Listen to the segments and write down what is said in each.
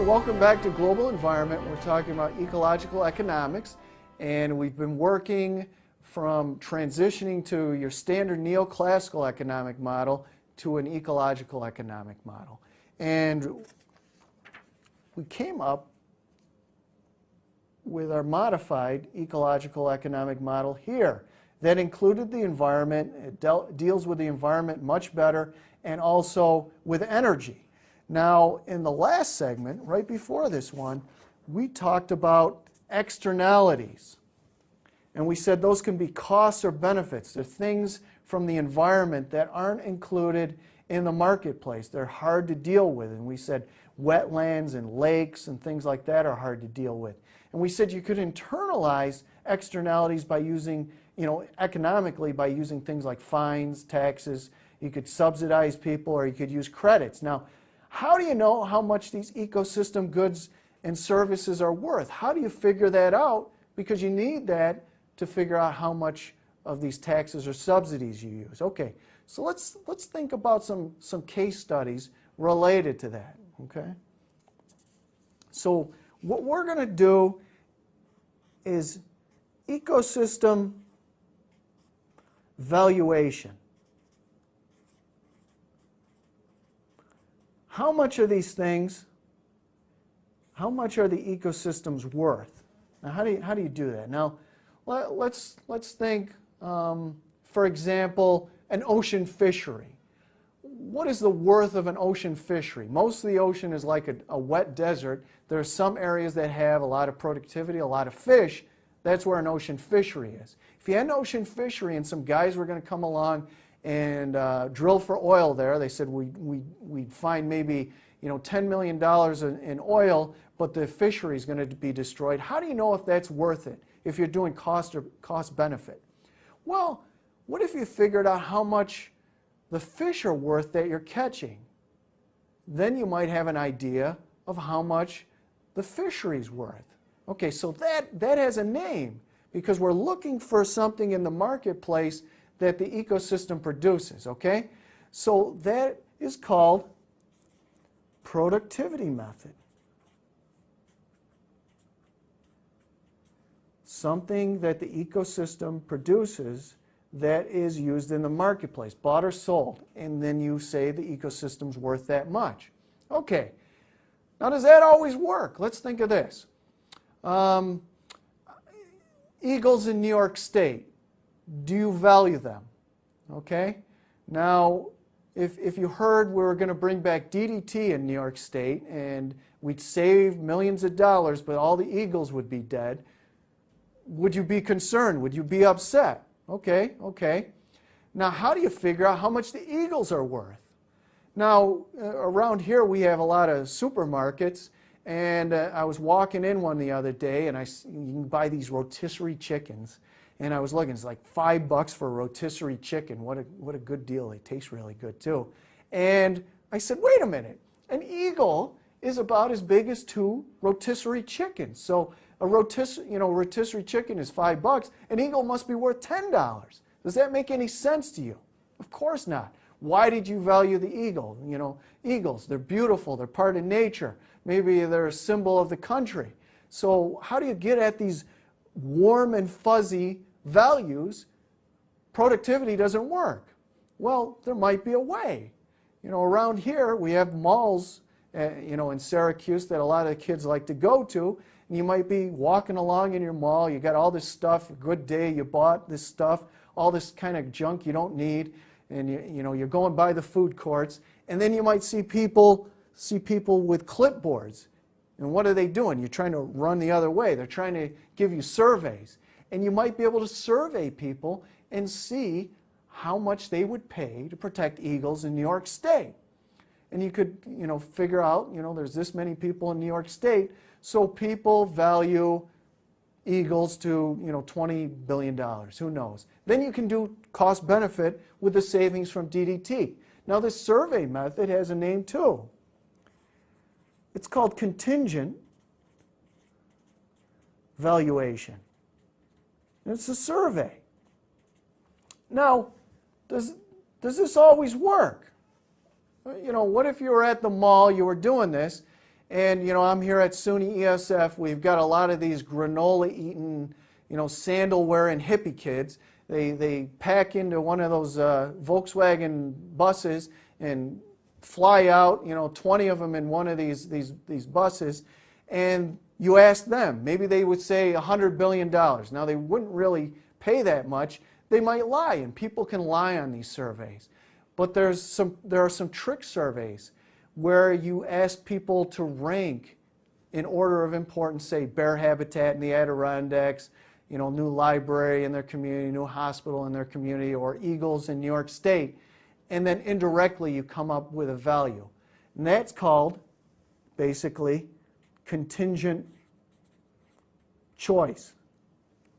welcome back to Global Environment. We're talking about ecological economics, and we've been working from transitioning to your standard neoclassical economic model to an ecological economic model. And we came up with our modified ecological economic model here. That included the environment. It deals with the environment much better, and also with energy. Now, in the last segment, right before this one, we talked about externalities. And we said those can be costs or benefits. They're things from the environment that aren't included in the marketplace. They're hard to deal with. And we said wetlands and lakes and things like that are hard to deal with. And we said you could internalize externalities by using, economically by using things like fines, taxes. You could subsidize people, or you could use credits. Now, how do you know how much these ecosystem goods and services are worth? How do you figure that out? Because you need that to figure out how much of these taxes or subsidies you use. Okay, so let's think about some case studies related to that. Okay, so what we're going to do is ecosystem valuation. How much are these things, how much are the ecosystems worth? Now, how do you do that? Now, let's think, for example, an ocean fishery. What is the worth of an ocean fishery? Most of the ocean is like a wet desert. There are some areas that have a lot of productivity, a lot of fish. That's where an ocean fishery is. If you had an ocean fishery and some guys were going to come along and drill for oil there, they said we'd find maybe $10 million in oil, but the fishery is going to be destroyed. How do you know if that's worth it, if you're doing cost or cost benefit? Well, what if you figured out how much the fish are worth that you're catching? Then you might have an idea of how much the fishery's worth. Okay, so that has a name, because we're looking for something in the marketplace that the ecosystem produces, okay? So that is called productivity method. Something that the ecosystem produces that is used in the marketplace, bought or sold, and then you say the ecosystem's worth that much. Okay, now does that always work? Let's think of this. Eagles in New York State. Do you value them? Okay? Now, if you heard we were going to bring back DDT in New York State and we'd save millions of dollars, but all the eagles would be dead, would you be concerned? Would you be upset? Okay. Now, how do you figure out how much the eagles are worth? Now, around here we have a lot of supermarkets, and I was walking in one the other day, and you can buy these rotisserie chickens. And I was looking, it's like $5 for a rotisserie chicken. What a good deal. They taste really good too. And I said, wait a minute. An eagle is about as big as 2 rotisserie chickens. So a rotisserie chicken is $5. An eagle must be worth $10. Does that make any sense to you? Of course not. Why did you value the eagle? Eagles, they're beautiful. They're part of nature. Maybe they're a symbol of the country. So how do you get at these warm and fuzzy values? Productivity doesn't work. Well, there might be a way. Around here we have malls, in Syracuse that a lot of the kids like to go to. And you might be walking along in your mall. You got all this stuff. A good day, you bought this stuff, all this kind of junk you don't need, and you're going by the food courts. And then you might see people with clipboards. And what are they doing? You're trying to run the other way. They're trying to give you surveys. And you might be able to survey people and see how much they would pay to protect eagles in New York State. And you could, figure out, there's this many people in New York State, so people value eagles to, $20 billion. Who knows? Then you can do cost benefit with the savings from DDT. Now, this survey method has a name too. It's called contingent valuation. It's a survey. Now, does this always work? What if you were at the mall, you were doing this, And, I'm here at SUNY ESF. We've got a lot of these granola-eating, sandal-wearing hippie kids. They pack into one of those Volkswagen buses and fly out, 20 of them in one of these buses. And you ask them, maybe they would say $100 billion. Now, they wouldn't really pay that much. They might lie, and people can lie on these surveys. But there are some trick surveys where you ask people to rank in order of importance, say bear habitat in the Adirondacks, new library in their community, new hospital in their community, or eagles in New York State. And then indirectly you come up with a value. And that's called, basically, contingent choice.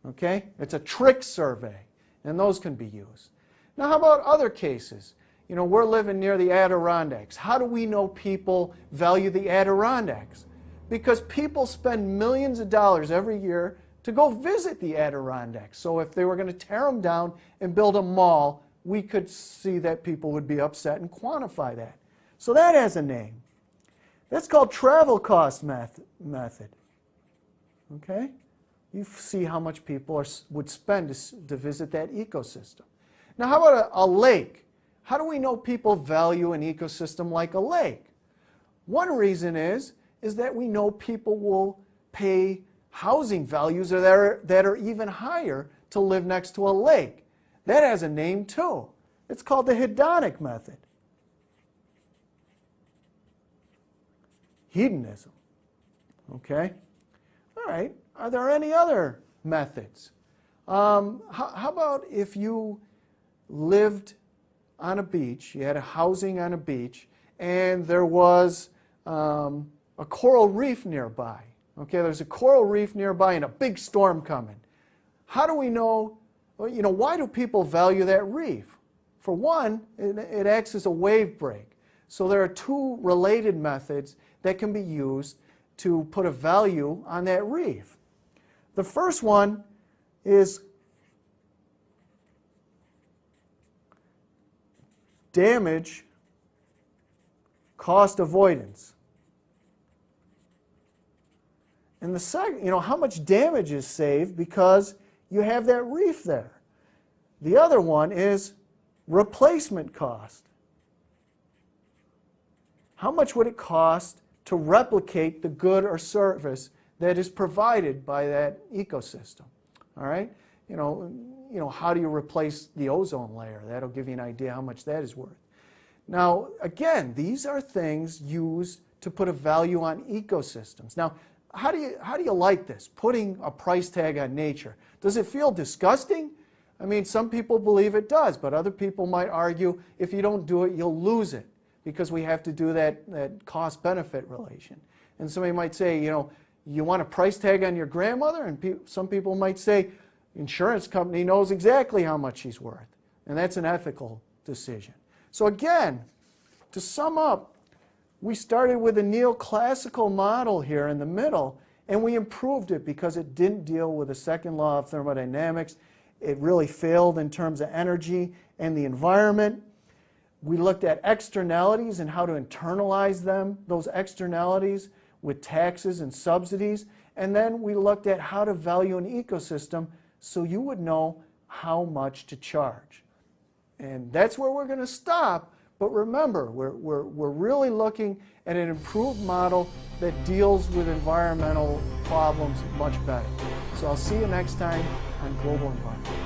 Okay? It's a trick survey, and those can be used. Now, how about other cases? We're living near the Adirondacks. How do we know people value the Adirondacks? Because people spend millions of dollars every year to go visit the Adirondacks. So if they were going to tear them down and build a mall, we could see that people would be upset and quantify that. So that has a name. That's called travel cost method. Okay? You see how much people would spend to visit that ecosystem. Now, how about a lake? How do we know people value an ecosystem like a lake? One reason is that we know people will pay housing values that are even higher to live next to a lake. That has a name too. It's called the hedonic method. Hedonism. Okay? All right. Are there any other methods? How about if you lived on a beach, you had a housing on a beach, and there was a coral reef nearby. Okay, there's a coral reef nearby and a big storm coming. How do we know, why do people value that reef? For one, it acts as a wave break. So there are two related methods that can be used to put a value on that reef. The first one is damage cost avoidance. And the second, how much damage is saved because you have that reef there. The other one is replacement cost. How much would it cost to replicate the good or service that is provided by that ecosystem? All right? How do you replace the ozone layer? That'll give you an idea how much that is worth. Now, again, these are things used to put a value on ecosystems. Now, how do you like this, putting a price tag on nature? Does it feel disgusting? I mean, some people believe it does, but other people might argue if you don't do it, you'll lose it because we have to do that cost-benefit relation. And somebody might say, you want a price tag on your grandmother? And some people might say, insurance company knows exactly how much she's worth. And that's an ethical decision. So again, to sum up, we started with a neoclassical model here in the middle, and we improved it because it didn't deal with the second law of thermodynamics. It really failed in terms of energy and the environment. We looked at externalities and how to internalize them, those externalities, with taxes and subsidies. And then we looked at how to value an ecosystem so you would know how much to charge. And that's where we're going to stop. But remember, we're really looking at an improved model that deals with environmental problems much better. So I'll see you next time on Global Environment.